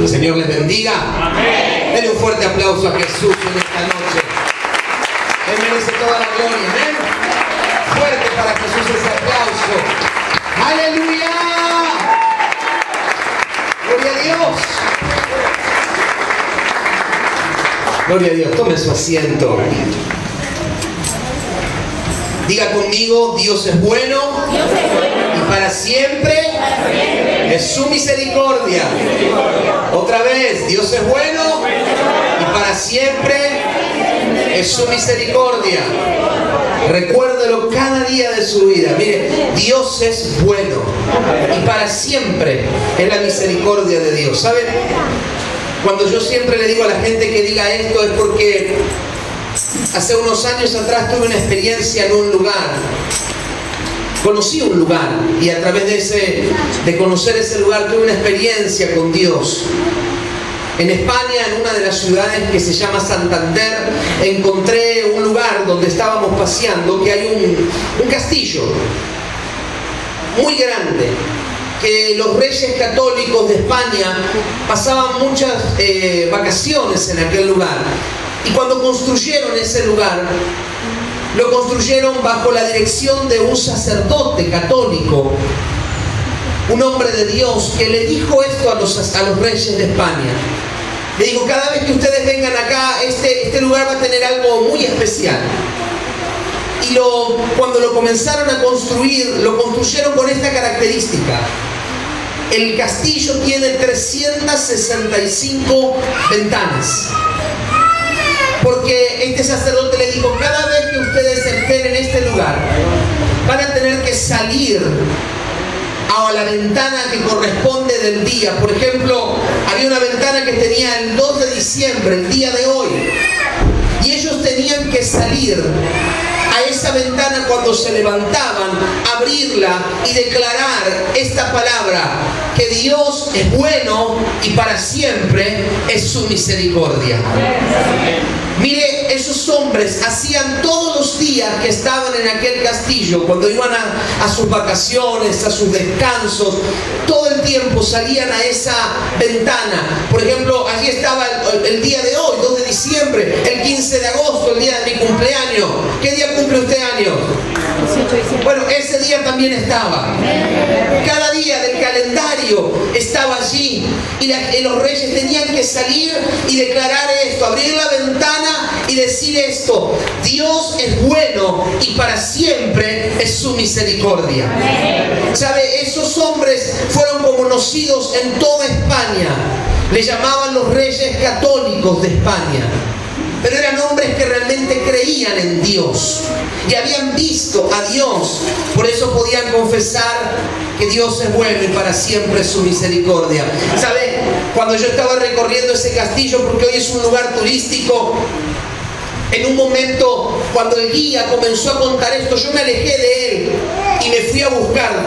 El Señor les bendiga. Amén. Denle un fuerte aplauso a Jesús en esta noche. Él merece toda la gloria. Amén. Fuerte para Jesús ese aplauso. ¡Aleluya! ¡Gloria a Dios! Gloria a Dios. Tome su asiento. Diga conmigo, Dios es bueno, y para siempre es su misericordia. Otra vez, Dios es bueno y para siempre es su misericordia. Recuérdelo cada día de su vida. Mire, Dios es bueno y para siempre es la misericordia de Dios. ¿Sabe? Cuando yo siempre le digo a la gente que diga esto es porque hace unos años atrás tuve una experiencia en un lugar. Conocí un lugar y a través de conocer ese lugar tuve una experiencia con Dios. En España, en una de las ciudades que se llama Santander, encontré un lugar donde estábamos paseando, que hay un castillo muy grande, que los reyes católicos de España pasaban muchas vacaciones en aquel lugar. Y cuando construyeron ese lugar, lo construyeron bajo la dirección de un sacerdote católico, un hombre de Dios, que le dijo esto a los reyes de España. Le dijo, cada vez que ustedes vengan acá, este lugar va a tener algo muy especial. Y cuando lo comenzaron a construir, lo construyeron con esta característica. El castillo tiene 365 ventanas. Porque este sacerdote le dijo, cada vez que ustedes estén en este lugar, van a tener que salir a la ventana que corresponde del día. Por ejemplo, había una ventana que tenía el 2 de diciembre, el día de hoy. Y ellos tenían que salir a esa ventana cuando se levantaban, abrirla y declarar esta palabra, que Dios es bueno y para siempre es su misericordia. Mire, esos hombres hacían todos los días que estaban en aquel castillo, cuando iban a sus vacaciones, a sus descansos, todo el tiempo salían a esa ventana. Por ejemplo, allí estaba el día de hoy, 2 de diciembre, el 15 de agosto, el día de mi cumpleaños. ¿Qué día cumple usted años? Bueno, ese día también estaba. Cada día del calendario estaba allí. Y los reyes tenían que salir y declarar esto, abrir la ventana y decir esto: Dios es bueno y para siempre es su misericordia. ¿Sabe? Esos hombres fueron conocidos en toda España. Le llamaban los reyes católicos de España. Pero eran hombres que realmente creían en Dios y habían visto a Dios. Por eso podían confesar que Dios es bueno y para siempre es su misericordia. ¿Sabe? Cuando yo estaba recorriendo ese castillo, porque hoy es un lugar turístico, en un momento, cuando el guía comenzó a contar esto, yo me alejé de él y me fui a buscar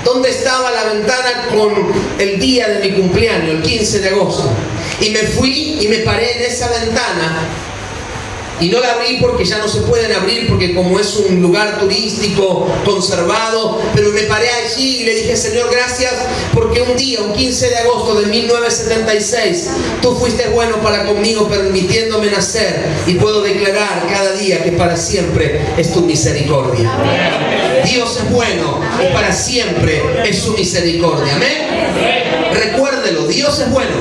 dónde estaba la ventana con el día de mi cumpleaños, el 15 de agosto. Y me fui y me paré en esa ventana y no la abrí porque ya no se pueden abrir, porque como es un lugar turístico conservado, pero me paré allí y le dije: Señor, gracias porque un día, un 15 de agosto de 1976, tú fuiste bueno para conmigo, permitiéndome nacer, y puedo declarar cada día que para siempre es tu misericordia. Dios es bueno y para siempre es su misericordia. Amén. Recuérdelo, Dios es bueno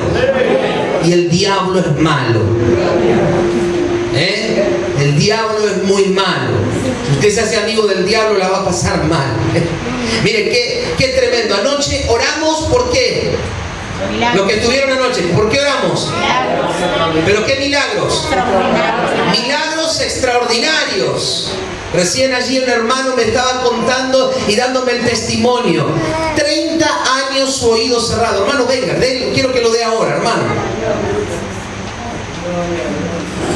y el diablo es malo. El diablo es muy malo. Si usted se hace amigo del diablo, la va a pasar mal. Mire, qué tremendo. Anoche oramos, ¿por qué? Lo que estuvieron anoche, ¿por qué oramos? ¿Pero qué milagros? Milagros extraordinarios. Recién allí un hermano me estaba contando y dándome el testimonio. 30 años su oído cerrado. Hermano, venga, quiero que lo dé ahora, hermano.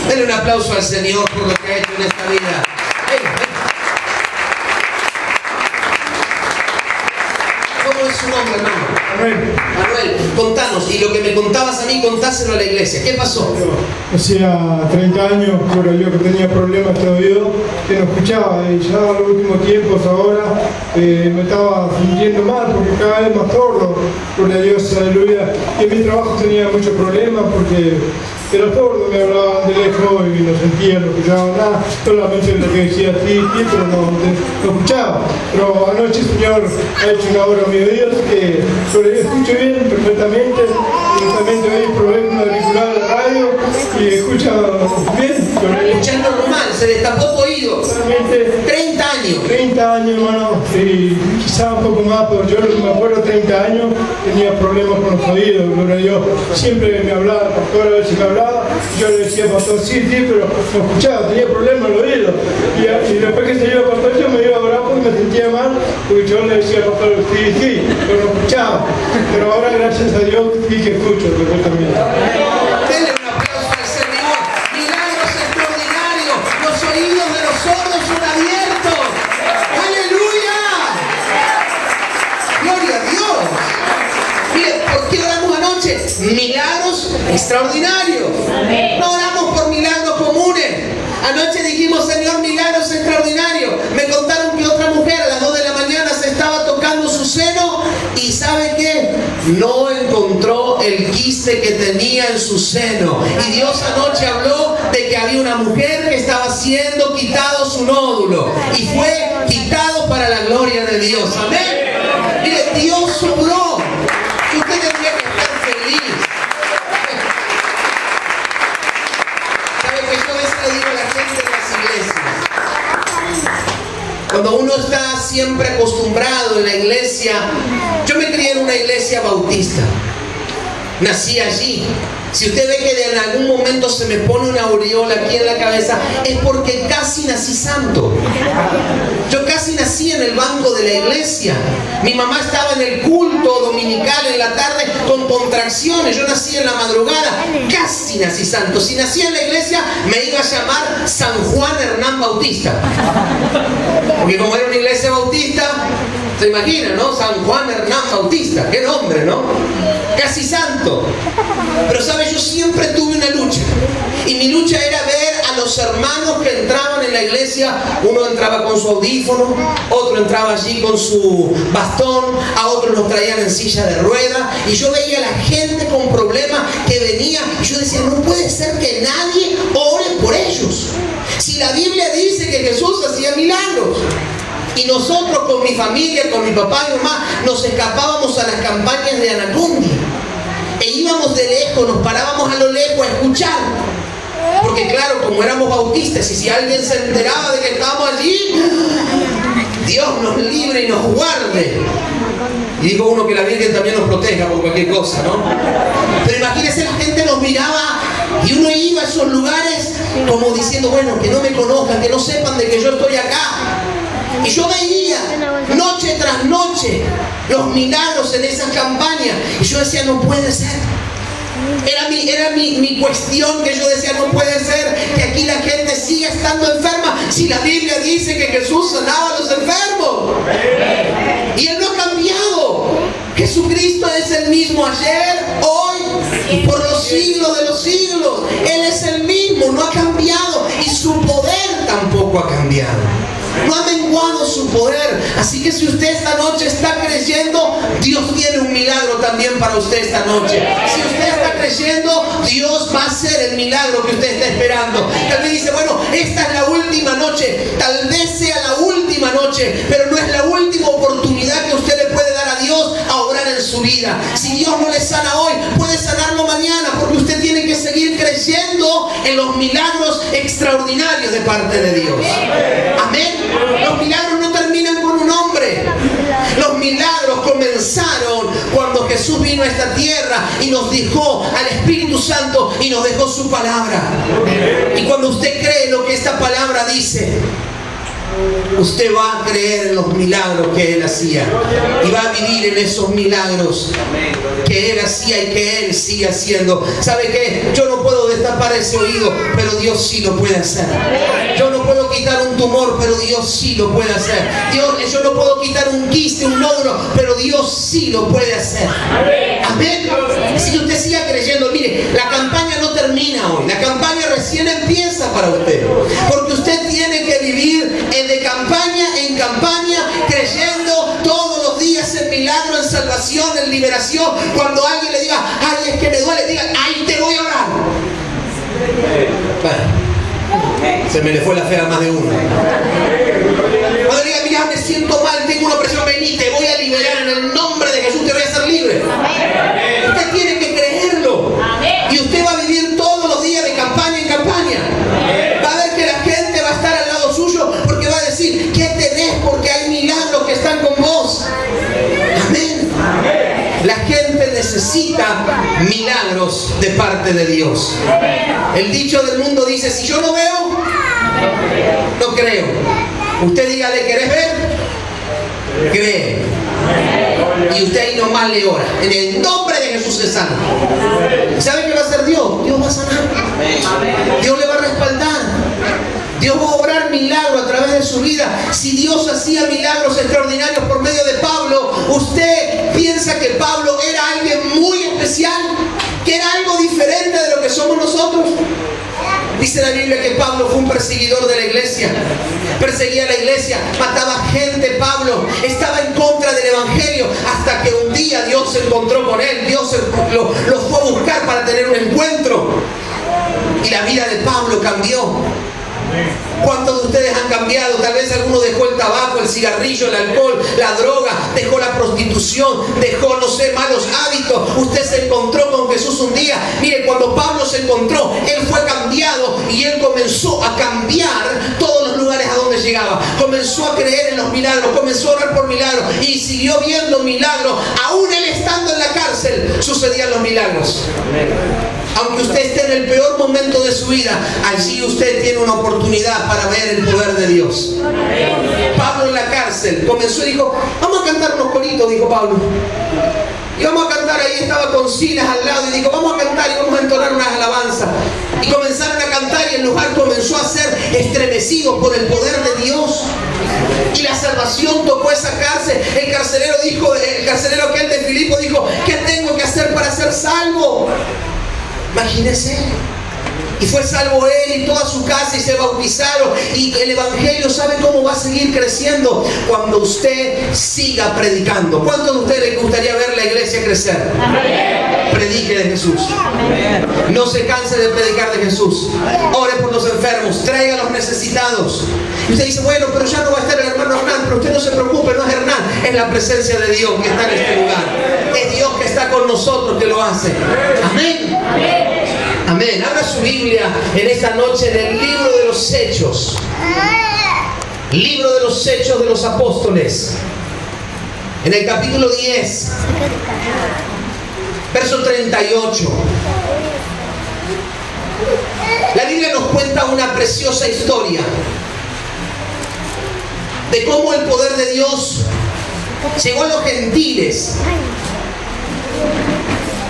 Denle un aplauso al Señor por lo que ha hecho en esta vida. ¿Cómo es su nombre, hermano? Manuel. Contanos, ¿y lo que me contabas a mí, contáselo a la iglesia. ¿Qué pasó? Hacía 30 años, yo que tenía problemas de oído, que no escuchaba, y ya en los últimos tiempos ahora me estaba sintiendo mal porque cada vez más sordo, por Dios, aleluya. Y en mi trabajo tenía muchos problemas porque era sordo, me hablaban de lejos y no sentía, no escuchaba nada, solamente lo que decía sí, pero no escuchaba. Pero anoche el Señor ha hecho una obra en mi oído que yo escucho bien, perfectamente, y también oí problemas auricular de la radio y escucha bien. Escucha normal, se destapó tu oído. 30 años. 30 años, hermano, y quizá un poco más, pero yo me acuerdo 30 años, tenía problemas con los oídos, gloria a Dios. Siempre me hablaba, el pastor a veces me hablaba, yo le decía, pastor, sí, pero no escuchaba, tenía problemas en el oído. Y después que se iba el pastor, yo me iba a orar porque me sentía mal, porque yo le decía al pastor, sí, pero no escuchaba. Pero ahora, gracias a Dios, sí que escucho perfectamente. Denle un aplauso al Señor. Milagros extraordinarios. Los oídos de los sordos son abiertos. ¡Aleluya! ¡Gloria a Dios! Mire, ¿por qué oramos anoche? Milagros extraordinarios. No oramos por milagros comunes. Anoche dijimos, Señor, milagros extraordinarios. Me contaron que otra mujer a las 2 de la mañana se estaba tocando su seno y ¿sabe qué? No encontró el quiste que tenía en su seno. Y Dios anoche habló de que había una mujer que estaba siendo quitado su nódulo y fue quitado para la gloria de Dios. Amén. Mire, Dios obró. Y usted tendría que estar feliz. ¿Sabe que yo a veces le digo a la gente en las iglesias? Cuando uno está siempre acostumbrado en la iglesia, yo me crié en una iglesia bautista, nací allí. Si usted ve que en algún momento se me pone una aureola aquí en la cabeza, es porque casi nací santo. Yo casi nací en el banco de la iglesia. Mi mamá estaba en el culto dominical en la tarde con contracciones. Yo nací en la madrugada, casi nací santo. Si nací en la iglesia, me iba a llamar San Juan Hernán Bautista. Porque como era una iglesia bautista, se imagina, ¿no? San Juan Hernán Bautista. Qué nombre, ¿no? Casi santo. Pero ¿sabe? Yo siempre tuve una lucha. Y mi lucha era ver a los hermanos que entraban en la iglesia. Uno entraba con su audífono, otro entraba allí con su bastón, a otros los traían en silla de ruedas. Y yo veía a la gente con problemas que venía. Y yo decía, no puede ser que nadie ore por ellos. Si la Biblia dice que Jesús hacía milagros. Y nosotros con mi familia, con mi papá y mamá, nos escapábamos a las campañas de Anacundia. E íbamos de lejos, nos parábamos a lo lejos a escuchar. Porque claro, como éramos bautistas, y si alguien se enteraba de que estábamos allí, Dios nos libre y nos guarde. Y dijo uno que la Virgen también nos proteja por cualquier cosa, ¿no? Pero imagínense, la gente nos miraba y uno iba a esos lugares como diciendo, bueno, que no me conozcan, que no sepan de que yo estoy acá. Y yo veía noche tras noche los milagros en esas campañas. Y yo decía, no puede ser. Era mi cuestión, que yo decía, no puede ser que aquí la gente siga estando enferma si la Biblia dice que Jesús sanaba a los enfermos. Y Él no ha cambiado. Jesucristo es el mismo ayer, hoy y por los siglos de los siglos. Él es el mismo, no ha cambiado. Y su poder tampoco ha cambiado. No ha menguado su poder. Así que si usted esta noche está creyendo, Dios tiene un milagro también para usted esta noche. Si usted está creyendo, Dios va a hacer el milagro que usted está esperando. Tal vez dice, bueno, esta es la última noche. Tal vez sea la última noche, pero no es la última oportunidad que usted le puede dar a Dios a obrar en su vida. Si Dios no le sana hoy, puede sanarlo mañana, porque usted tiene que seguir creyendo en los milagros extraordinarios de parte de Dios. Amén. Los milagros no terminan con un hombre. Los milagros comenzaron cuando Jesús vino a esta tierra y nos dejó al Espíritu Santo y nos dejó su palabra. Y cuando usted cree lo que esta palabra dice, usted va a creer en los milagros que Él hacía y va a vivir en esos milagros que Él hacía y que Él sigue haciendo. ¿Sabe qué? Yo no puedo destapar ese oído, pero Dios sí lo puede hacer. Yo no puedo quitar un tumor, pero Dios sí lo puede hacer. Yo no puedo quitar un quiste, un nódulo, pero Dios sí lo puede hacer. Amén. Así que usted siga creyendo. Mire, la campaña no termina hoy. La campaña recién empieza para usted. Porque usted tiene que vivir de campaña en campaña, creyendo todos los días en milagro, en salvación, en liberación. Cuando alguien le diga, ay, es que me duele, diga, ay, te voy a orar. Bueno, se me le fue la fe a más de uno. Cuando diga, mira, me siento mal, tengo una presión, vení, te voy a liberar en el nombre de Jesús, te voy a hacer libre. Usted tiene que creerlo. Y usted va a vivir todos los días de campaña en campaña. Va a ver que la gente va a estar al lado suyo porque va a decir, ¿qué tenés? Porque hay milagros que están con vos. Amén. La gente necesita milagros de parte de Dios. El dicho del mundo dice, si yo no veo, no creo. Usted dígale, ¿querés ver? Cree. Y usted ahí nomás le ora. En el nombre de Jesús se sana. ¿Sabe qué va a hacer Dios? Dios va a sanar. Dios le va a respaldar. Dios va a obrar milagros a través de su vida. Si Dios hacía milagros extraordinarios por medio de Pablo, ¿usted piensa que Pablo era alguien muy especial? ¿Que era algo diferente de lo que somos nosotros? Dice la Biblia que Pablo fue un perseguidor de la iglesia. Perseguía a la iglesia, mataba gente. Pablo estaba en contra del evangelio hasta que un día Dios se encontró con él. Dios lo fue a buscar para tener un encuentro. Y la vida de Pablo cambió. ¿Cuántos de ustedes han cambiado? Tal vez alguno dejó el tabaco, el cigarrillo, el alcohol, la droga, dejó la prostitución, dejó, no sé, malos hábitos. Usted se encontró con Jesús un día. Mire, cuando Pablo se encontró, él fue cambiado y él comenzó a cambiar todos los lugares a donde llegaba. Comenzó a creer en los milagros, comenzó a orar por milagros y siguió viendo milagros. Aún él estando en la cárcel, sucedían los milagros. Aunque usted esté en el peor momento de su vida, allí usted tiene una oportunidad para ver el poder de Dios. Pablo en la cárcel comenzó y dijo, vamos a cantar unos coritos, dijo Pablo. Y vamos a cantar, ahí estaba con Silas al lado y dijo, vamos a cantar y vamos a entonar unas alabanzas. Y comenzaron a cantar y el lugar comenzó a ser estremecido por el poder de Dios. Y la salvación tocó esa cárcel. El carcelero aquel de Filipo dijo, ¿qué tengo que hacer para ser salvo? Imagínese. Y fue salvo él y toda su casa y se bautizaron. Y el evangelio, ¿sabe cómo va a seguir creciendo? Cuando usted siga predicando. ¿Cuántos de ustedes les gustaría ver la iglesia crecer? Amén. Predique de Jesús. Amén. No se canse de predicar de Jesús. Ore por los enfermos, traiga a los necesitados. Y usted dice, bueno, pero ya no va a estar el hermano Hernán. Pero usted no se preocupe, no es Hernán, es la presencia de Dios que está en este lugar. Es Dios que está con nosotros que lo hace. Amén. Amén. Abra su Biblia en esta noche en el libro de los Hechos. Libro de los Hechos de los Apóstoles. En el capítulo 10, verso 38. La Biblia nos cuenta una preciosa historia de cómo el poder de Dios llegó a los gentiles.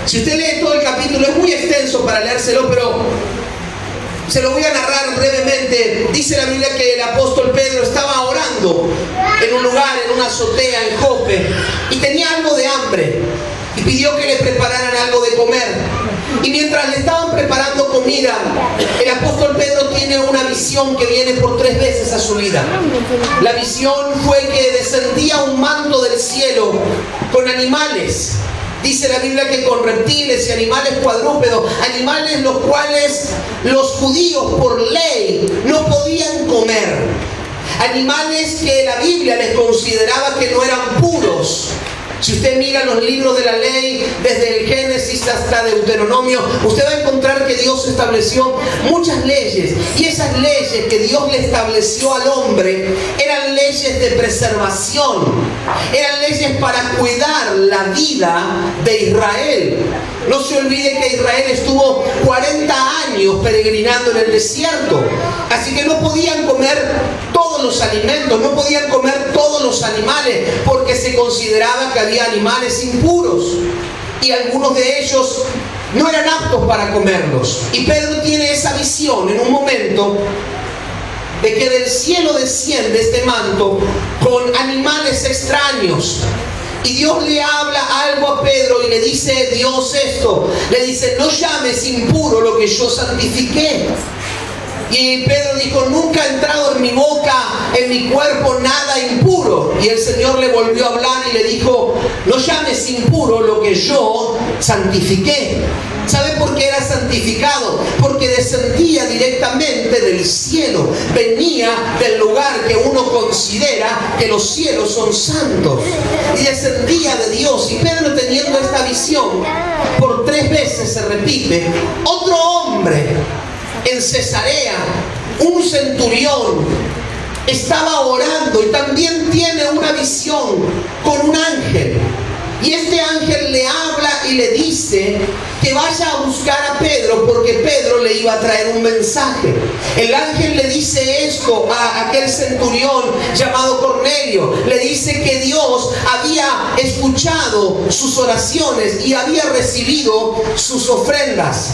Si usted lee todo el capítulo, es muy extenso para leérselo, pero se lo voy a narrar brevemente. Dice la Biblia que el apóstol Pedro estaba orando en un lugar, en una azotea en Jope, y tenía algo de hambre y pidió que le prepararan algo de comer. Y mientras le estaban preparando comida, el apóstol Pedro tiene una visión que viene por 3 veces a su vida. La visión fue que descendía un manto del cielo con animales. Dice la Biblia que con reptiles y animales cuadrúpedos, animales los cuales los judíos por ley no podían comer. Animales que la Biblia les consideraba que no eran puros. Si usted mira los libros de la ley, desde el Génesis hasta Deuteronomio, usted va a encontrar que Dios estableció muchas leyes. Y esas leyes que Dios le estableció al hombre eran leyes de preservación. Eran leyes para cuidar la vida de Israel. No se olvide que Israel estuvo 40 años peregrinando en el desierto. Así que no podían comer todos los alimentos, no podían comer todos los animales, porque se consideraba que había animales impuros. Y algunos de ellos no eran aptos para comerlos. Y Pedro tiene esa visión en un momento de que del cielo desciende este manto con animales extraños. Y Dios le habla algo a Pedro y le dice Dios esto. Le dice, no llames impuro lo que yo santifiqué. Y Pedro dijo, nunca ha entrado en mi boca, en mi cuerpo, nada impuro. Y el Señor le volvió a hablar y le dijo, no llames impuro lo que yo santifiqué. ¿Sabe por qué era santificado? Porque descendía directamente del cielo. Venía del lugar que uno considera que los cielos son santos. Y descendía de Dios. Y Pedro, teniendo esta visión, por 3 veces se repite, otro hombre en Cesarea, un centurión, estaba orando y también tiene una visión con un ángel. Y este ángel le habla y le dice que vaya a buscar a Pedro, porque Pedro le iba a traer un mensaje. El ángel le dice esto a aquel centurión llamado Cornelio. Le dice que Dios había escuchado sus oraciones y había recibido sus ofrendas.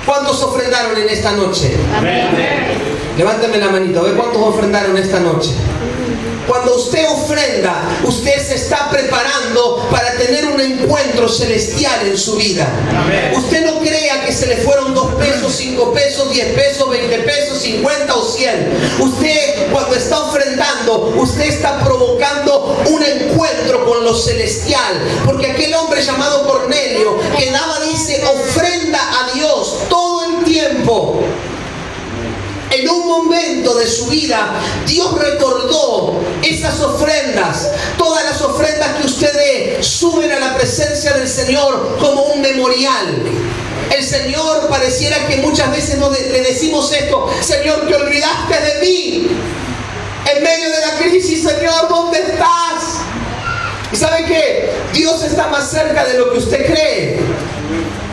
¿Cuántos ofrendaron en esta noche? Amén. Levántame la manito, a ver cuántos ofrendaron esta noche. Cuando usted ofrenda, usted se está preparando para tener un encuentro celestial en su vida. Amén. Usted no crea que se le fueron 2 pesos, 5 pesos, 10 pesos, 20 pesos, 50 o 100. Usted, cuando está ofrendando, usted está provocando un encuentro con lo celestial. Porque aquel hombre llamado Cornelio, que daba, dice, ofrenda a Dios todo el tiempo. En un momento de su vida, Dios recordó esas ofrendas. Todas las ofrendas que usted dé suben a la presencia del Señor como un memorial. El Señor, pareciera que muchas veces le decimos esto: Señor, te olvidaste de mí. En medio de la crisis, Señor, ¿dónde estás? ¿Y sabe qué? Dios está más cerca de lo que usted cree.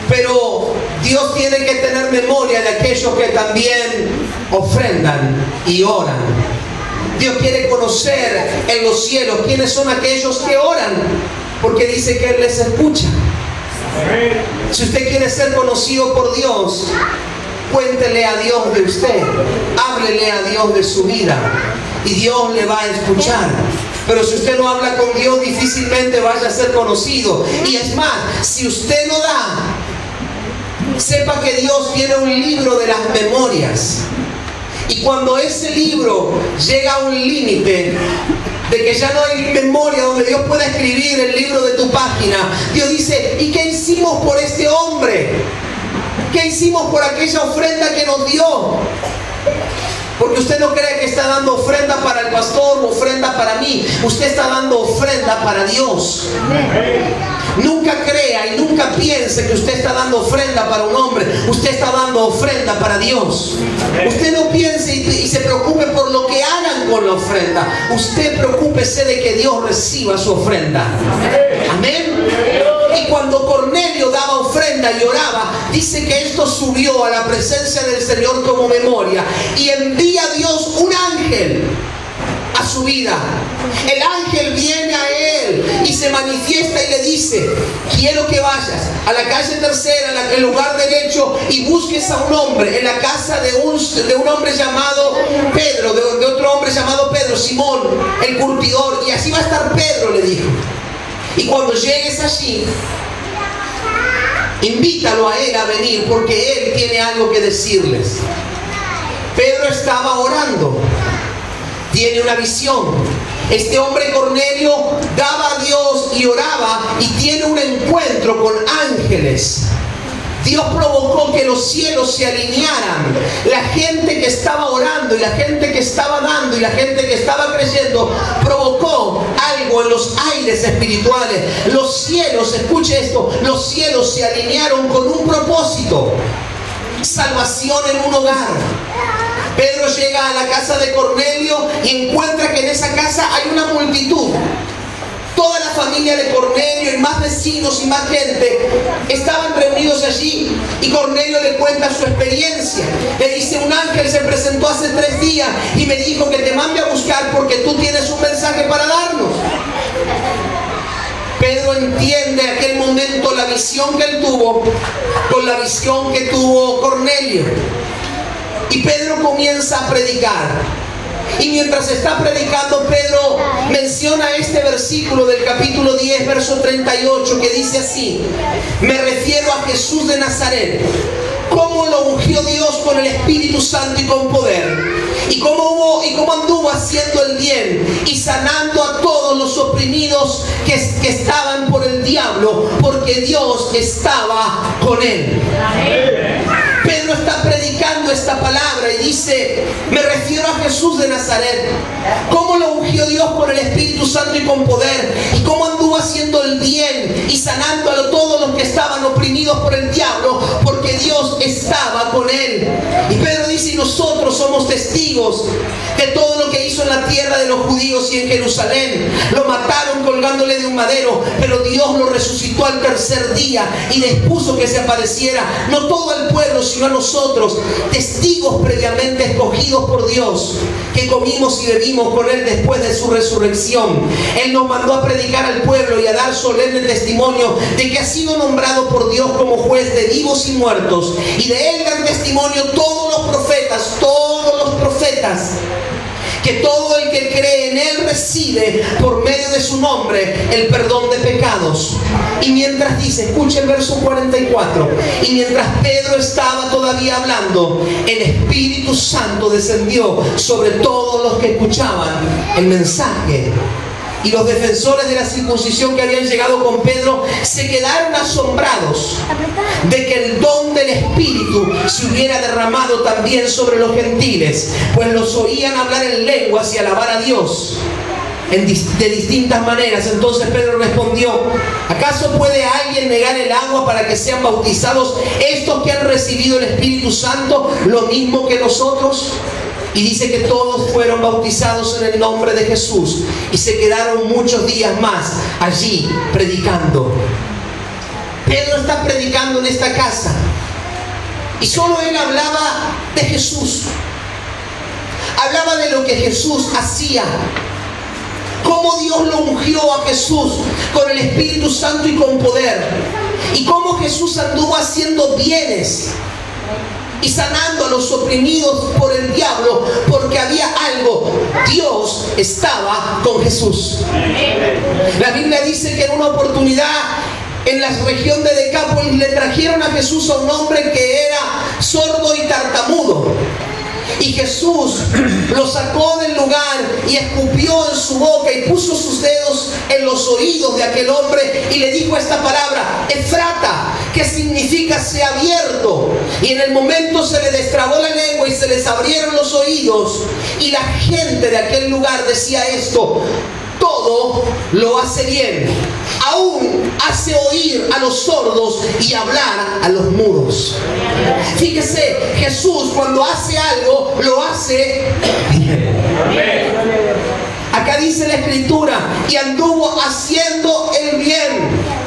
Pero Dios tiene que tener memoria de aquellos que también ofrendan y oran. Dios quiere conocer en los cielos quiénes son aquellos que oran, porque dice que Él les escucha. Si usted quiere ser conocido por Dios, cuéntele a Dios de usted, háblele a Dios de su vida, y Dios le va a escuchar. Pero si usted no habla con Dios, difícilmente vaya a ser conocido. Y es más, si usted no da, sepa que Dios tiene un libro de las memorias. Y cuando ese libro llega a un límite de que ya no hay memoria donde Dios pueda escribir el libro de tu página, Dios dice, ¿y qué hicimos por este hombre? ¿Qué hicimos por aquella ofrenda que nos dio? Porque usted no cree que está dando ofrenda para el pastor o ofrenda para mí. Usted está dando ofrenda para Dios. Nunca crea y nunca piense que usted está dando ofrenda para un hombre. Usted está dando ofrenda para Dios. Usted no piense y se preocupe por lo que hagan con la ofrenda. Usted preocúpese de que Dios reciba su ofrenda. Amén. Y cuando Cornelio daba ofrenda y oraba, dice que esto subió a la presencia del Señor como memoria. Y envía a Dios un ángel a su vida. El ángel viene a él y se manifiesta y le dice, quiero que vayas a la calle tercera, el lugar derecho, y busques a un hombre en la casa de un hombre llamado Pedro, de otro hombre llamado Pedro, Simón, el curtidor, y así va a estar Pedro, le dijo. Y cuando llegues allí, invítalo a él a venir, porque él tiene algo que decirles. Pedro estaba orando, tiene una visión. Este hombre Cornelio daba a Dios y oraba y tiene un encuentro con ángeles. Dios provocó que los cielos se alinearan. La gente que estaba orando y la gente que estaba dando y la gente que estaba creyendo provocó algo en los aires espirituales. Los cielos, escuche esto, los cielos se alinearon con un propósito: salvación en un hogar. Pedro llega a la casa de Cornelio y encuentra que en esa casa hay una multitud. Toda la familia de Cornelio y más vecinos y más gente estaban reunidos allí, y Cornelio le cuenta su experiencia. Le dice, un ángel se presentó hace 3 días y me dijo que te mande a buscar porque tú tienes un mensaje para darnos. Pedro entiende en aquel momento la visión que él tuvo con la visión que tuvo Cornelio. Y Pedro comienza a predicar. Y mientras está predicando, Pedro menciona este versículo del capítulo 10, verso 38, que dice así: me refiero a Jesús de Nazaret, cómo lo ungió Dios con el Espíritu Santo y con poder, y cómo anduvo haciendo el bien y sanando a todos los oprimidos que estaban por el diablo, porque Dios estaba con él. Pedro está predicando esta palabra y dice: me refiero a Jesús de Nazaret, cómo lo ungió Dios con el Espíritu Santo y con poder, y cómo anduvo haciendo el bien y sanando a todos los que estaban oprimidos por el diablo, porque Dios estaba con él. Y Pedro dice: y nosotros somos testigos de todo lo que hizo en la tierra de los judíos y en Jerusalén. Lo mataron colgándole de un madero, pero Dios lo resucitó al tercer día y dispuso que se apareciera no todo el pueblo, sino a nosotros, testigos previamente escogidos por Dios, que comimos y bebimos con él después de su resurrección. Él nos mandó a predicar al pueblo y a dar solemne testimonio de que ha sido nombrado por Dios como juez de vivos y muertos, y de él dan testimonio todos los profetas, que todo el que cree en él recibe por medio de su nombre el perdón de pecados. Y mientras dice, escucha el verso 44, y mientras Pedro estaba todavía hablando, el Espíritu Santo descendió sobre todos los que escuchaban el mensaje. Y los defensores de la circuncisión que habían llegado con Pedro se quedaron asombrados de que el don del Espíritu se hubiera derramado también sobre los gentiles, pues los oían hablar en lenguas y alabar a Dios de distintas maneras. Entonces Pedro respondió: ¿acaso puede alguien negar el agua para que sean bautizados estos que han recibido el Espíritu Santo lo mismo que nosotros? Y dice que todos fueron bautizados en el nombre de Jesús, y se quedaron muchos días más allí predicando. Pedro está predicando en esta casa, y solo él hablaba de Jesús. Hablaba de lo que Jesús hacía, cómo Dios lo ungió a Jesús con el Espíritu Santo y con poder, y cómo Jesús anduvo haciendo bienes y sanando a los oprimidos por el diablo, porque había algo: Dios estaba con Jesús. La Biblia dice que en una oportunidad en la región de Decápolis le trajeron a Jesús a un hombre que era sordo y tartamudo, y Jesús lo sacó del lugar y escupió en su boca y puso sus dedos en los oídos de aquel hombre y le dijo esta palabra: Efrata, que significa sea abierto. Y en el momento se le destrabó la lengua y se les abrieron los oídos, y la gente de aquel lugar decía esto: todo lo hace bien, aún hace oír a los sordos y hablar a los mudos. Fíjese, Jesús cuando hace algo, lo hace bien. Acá dice la Escritura: y anduvo haciendo el bien.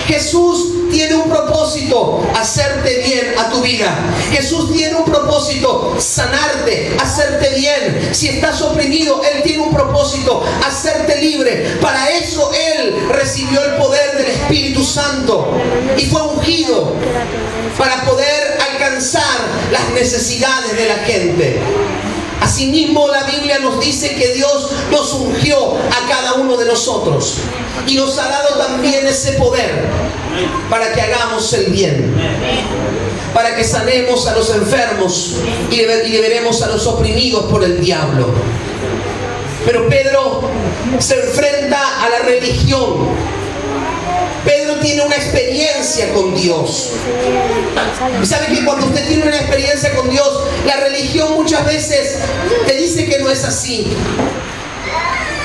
Jesús tiene un propósito: hacerte bien a tu vida. Jesús tiene un propósito: sanarte, hacerte bien. Si estás oprimido, Él tiene un propósito: hacerte libre. Para eso Él recibió el poder del Espíritu Santo y fue ungido para poder alcanzar las necesidades de la gente. Asimismo, la Biblia nos dice que Dios nos ungió a cada uno de nosotros y nos ha dado también ese poder para que hagamos el bien, para que sanemos a los enfermos y liberemos a los oprimidos por el diablo. Pero Pedro se enfrenta a la religión. Pedro tiene una experiencia con Dios. Y sabe que cuando usted tiene una experiencia con Dios, la religión muchas veces te dice que no es así.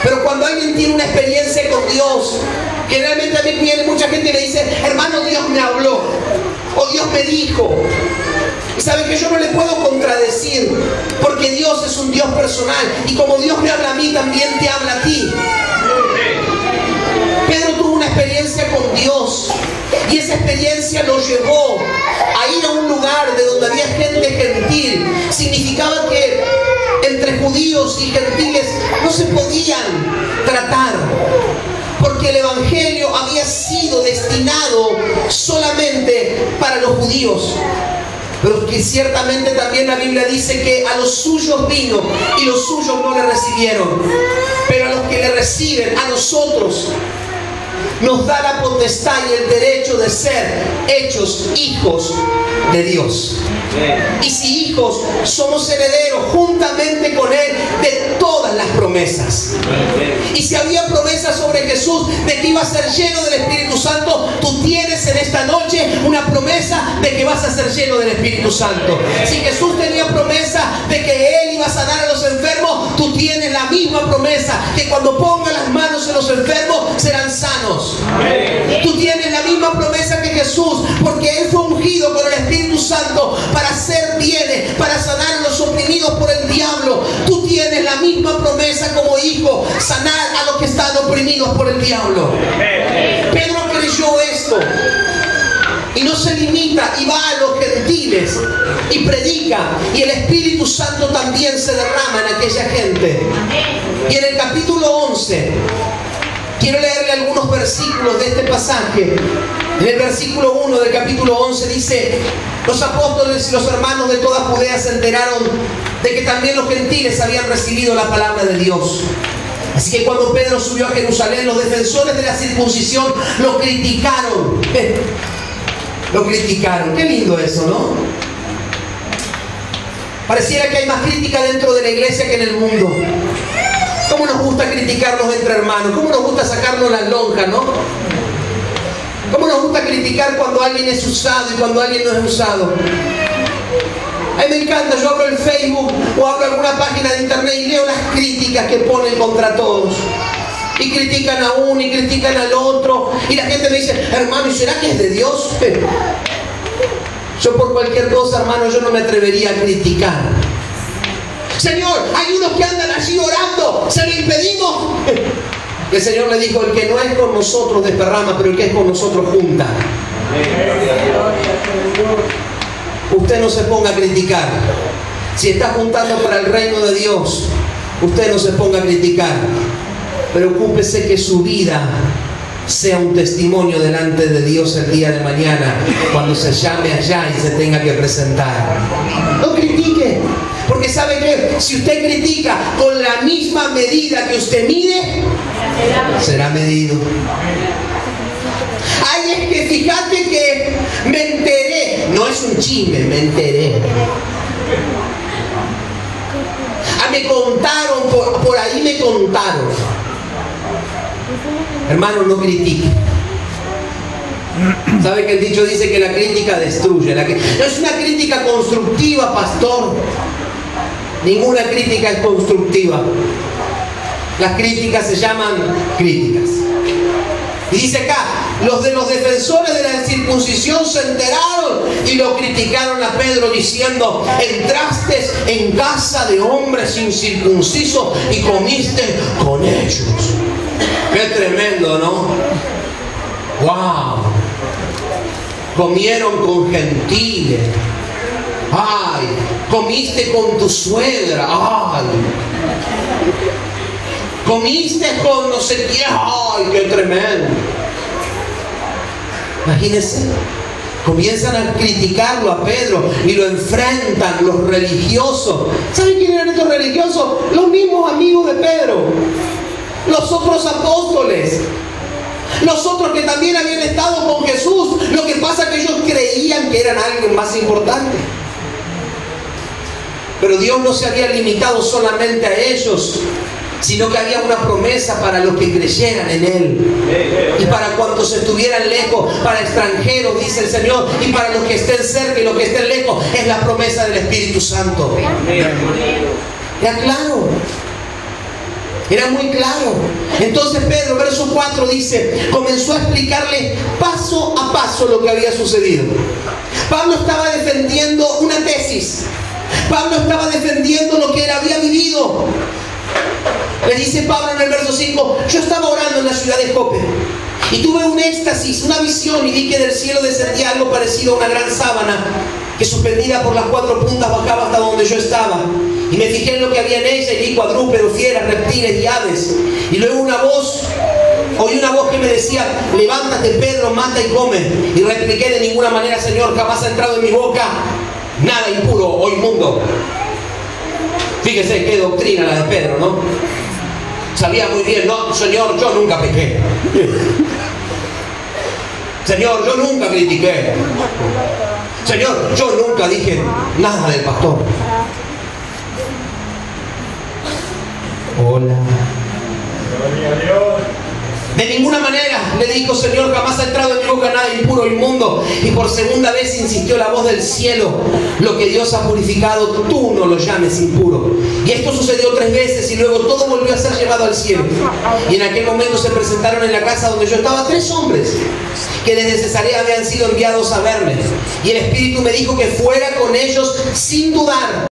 Pero cuando alguien tiene una experiencia con Dios, generalmente a mí viene mucha gente y me dice: hermano, Dios me habló, o Dios me dijo. Y sabe que yo no le puedo contradecir, porque Dios es un Dios personal, y como Dios me habla a mí, también te habla a ti. Pedro tuvo una experiencia con Dios, y esa experiencia lo llevó a ir a un lugar de donde había gente gentil. Significaba que entre judíos y gentiles no se podían tratar, porque el Evangelio había sido destinado solamente para los judíos. Pero porque ciertamente también la Biblia dice que a los suyos vino y los suyos no le recibieron. Pero a los que le reciben, a nosotros, nos da la potestad y el derecho de ser hechos hijos de Dios. Y si hijos, somos herederos juntamente con Él de todas las promesas. Y si había promesas sobre Jesús de que iba a ser lleno del Espíritu Santo, tú tienes en esta noche una promesa de que vas a ser lleno del Espíritu Santo. Si Jesús tenía promesa de que Él iba a sanar a los enfermos, tú tienes la misma promesa que cuando ponga las manos en los enfermos serán sanos. Tú tienes la misma promesa que Jesús, porque Él fue ungido con el Espíritu Santo para hacer bienes, para sanar a los oprimidos por el diablo. Tú tienes la misma promesa como hijo, sanar a los que están oprimidos por el diablo. Pedro creyó esto y no se limita y va a los gentiles y predica, y el Espíritu Santo también se derrama en aquella gente. Y en el capítulo 11 quiero leerle algunos versículos de este pasaje. En el versículo 1 del capítulo 11 dice: los apóstoles y los hermanos de toda Judea se enteraron de que también los gentiles habían recibido la palabra de Dios. Así que cuando Pedro subió a Jerusalén, los defensores de la circuncisión lo criticaron. Lo criticaron. Qué lindo eso, ¿no? Pareciera que hay más crítica dentro de la iglesia que en el mundo. ¿Cómo nos gusta criticarnos entre hermanos? ¿Cómo nos gusta sacarnos las lonjas, no? ¿Cómo nos gusta criticar cuando alguien es usado y cuando alguien no es usado? A mí me encanta, yo abro el Facebook o abro alguna página de internet y leo las críticas que ponen contra todos. Y critican a uno y critican al otro. Y la gente me dice: hermano, ¿y será que es de Dios? Yo por cualquier cosa, hermano, yo no me atrevería a criticar. Señor, hay unos que andan allí orando, ¿se lo impedimos? El Señor le dijo: el que no es con nosotros desparrama, pero el que es con nosotros junta. Usted no se ponga a criticar. Si está juntando para el reino de Dios, usted no se ponga a criticar. Preocúpese que su vida sea un testimonio delante de Dios el día de mañana, cuando se llame allá y se tenga que presentar. No critique, porque ¿sabe qué? Si usted critica con la misma medida que usted mide, será medido. Ay, es que fíjate que me enteré. No es un chisme, me enteré. Ah, me contaron, por ahí me contaron. Hermano, no critique. ¿Sabe que el dicho dice que la crítica destruye? No es una crítica constructiva, pastor. Ninguna crítica es constructiva. Las críticas se llaman críticas. Y dice acá: los defensores de la circuncisión se enteraron y lo criticaron a Pedro diciendo: entraste en casa de hombres incircuncisos y comiste con ellos. Qué tremendo, ¿no? ¡Wow! Comieron con gentiles. ¡Ay! Comiste con tu suegra. ¡Ay! Comiste con no sé qué. ¡Ay! ¡Qué tremendo! Imagínense. Comienzan a criticarlo a Pedro y lo enfrentan los religiosos. ¿Saben quién eran estos religiosos? Los mismos amigos de Pedro. Los otros apóstoles. Los otros que también habían estado con Jesús. Lo que pasa es que ellos creían que eran alguien más importante. Pero Dios no se había limitado solamente a ellos, sino que había una promesa para los que creyeran en Él. Y para cuantos estuvieran lejos, para extranjeros, dice el Señor, y para los que estén cerca y los que estén lejos, es la promesa del Espíritu Santo. Era claro. Era muy claro. Entonces Pedro, verso 4 dice, comenzó a explicarle paso a paso lo que había sucedido. Pablo estaba defendiendo una tesis. Pablo estaba defendiendo lo que él había vivido. Le dice Pablo en el verso 5, yo estaba orando en la ciudad de Jope y tuve un éxtasis, una visión, y vi que del cielo descendía algo parecido a una gran sábana que suspendida por las 4 puntas bajaba hasta donde yo estaba. Y me fijé en lo que había en ella y vi cuadrúpedos, fieras, reptiles y aves. Y luego oí una voz que me decía, levántate Pedro, mata y come. Y repliqué, de ninguna manera, Señor, jamás ha entrado en mi boca nada impuro o inmundo. Fíjese qué doctrina la de Pedro, ¿no? Sabía muy bien, no, Señor, yo nunca pequé. Señor, yo nunca critiqué. Señor, yo nunca dije nada del pastor. Hola. De ninguna manera le dijo, Señor, jamás ha entrado en mi boca nada impuro o inmundo. Y por segunda vez insistió la voz del cielo: lo que Dios ha purificado, tú no lo llames impuro. Y esto sucedió 3 veces y luego todo volvió a ser llevado al cielo. Y en aquel momento se presentaron en la casa donde yo estaba 3 hombres que desde Cesarea habían sido enviados a verme. Y el Espíritu me dijo que fuera con ellos sin dudar.